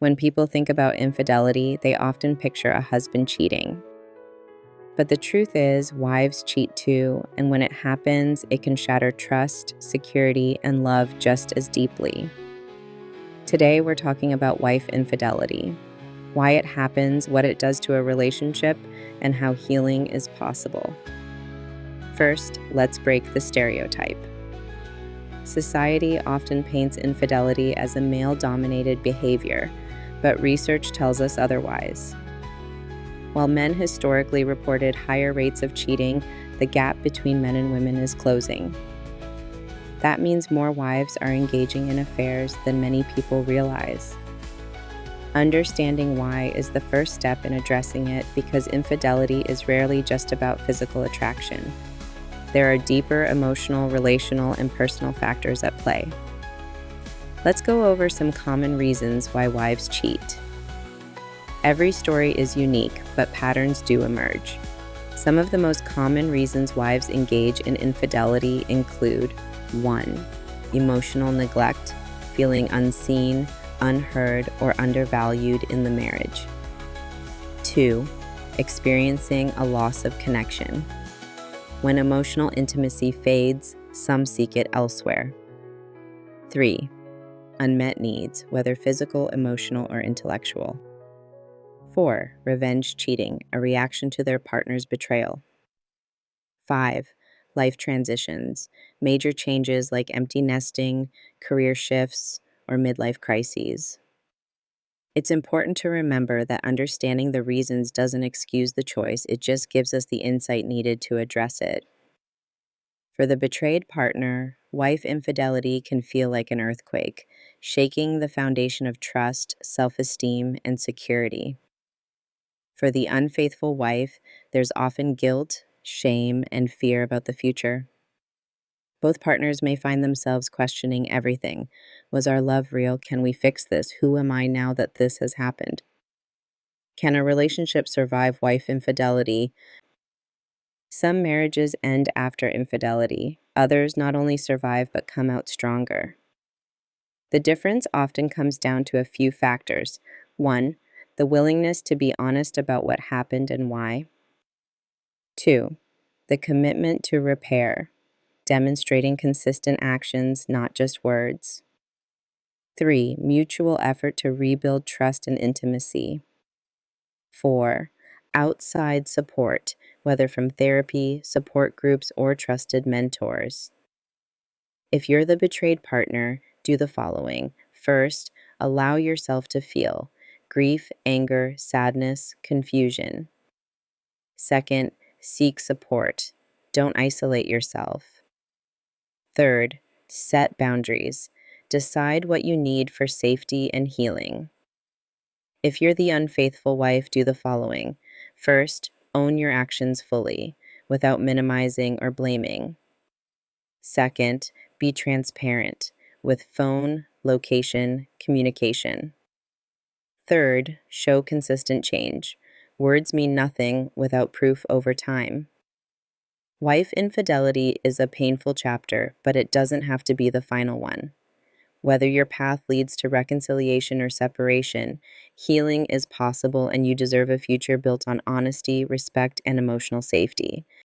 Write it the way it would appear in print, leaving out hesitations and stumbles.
When people think about infidelity, they often picture a husband cheating. But the truth is, wives cheat too, and when it happens, it can shatter trust, security, and love just as deeply. Today, we're talking about wife infidelity, why it happens, what it does to a relationship, and how healing is possible. First, let's break the stereotype. Society often paints infidelity as a male-dominated behavior, but research tells us otherwise. While men historically reported higher rates of cheating, the gap between men and women is closing. That means more wives are engaging in affairs than many people realize. Understanding why is the first step in addressing it, because infidelity is rarely just about physical attraction. There are deeper emotional, relational, and personal factors at play. Let's go over some common reasons why wives cheat. Every story is unique, but patterns do emerge. Some of the most common reasons wives engage in infidelity include 1. Emotional neglect, feeling unseen, unheard, or undervalued in the marriage. 2. Experiencing a loss of connection. When emotional intimacy fades, some seek it elsewhere. 3. Unmet needs, whether physical, emotional, or intellectual. 4. Revenge cheating, a reaction to their partner's betrayal. 5. Life transitions, major changes like empty nesting, career shifts, or midlife crises. It's important to remember that understanding the reasons doesn't excuse the choice, it just gives us the insight needed to address it. For the betrayed partner, wife infidelity can feel like an earthquake, shaking the foundation of trust, self-esteem, and security. For the unfaithful wife, there's often guilt, shame, and fear about the future. Both partners may find themselves questioning everything. Was our love real? Can we fix this? Who am I now that this has happened? Can a relationship survive wife infidelity? Some marriages end after infidelity. Others not only survive but come out stronger. The difference often comes down to a few factors. 1. The willingness to be honest about what happened and why. 2. The commitment to repair, demonstrating consistent actions, not just words. 3. Mutual effort to rebuild trust and intimacy. 4. Outside support, whether from therapy, support groups, or trusted mentors. If you're the betrayed partner, do the following. First, allow yourself to feel grief, anger, sadness, confusion. Second, seek support. Don't isolate yourself. Third, set boundaries. Decide what you need for safety and healing. If you're the unfaithful wife, do the following. First, own your actions fully, without minimizing or blaming. Second, be transparent, with phone, location, communication. Third, show consistent change. Words mean nothing without proof over time. Wife infidelity is a painful chapter, but it doesn't have to be the final one. Whether your path leads to reconciliation or separation, healing is possible, and you deserve a future built on honesty, respect, and emotional safety.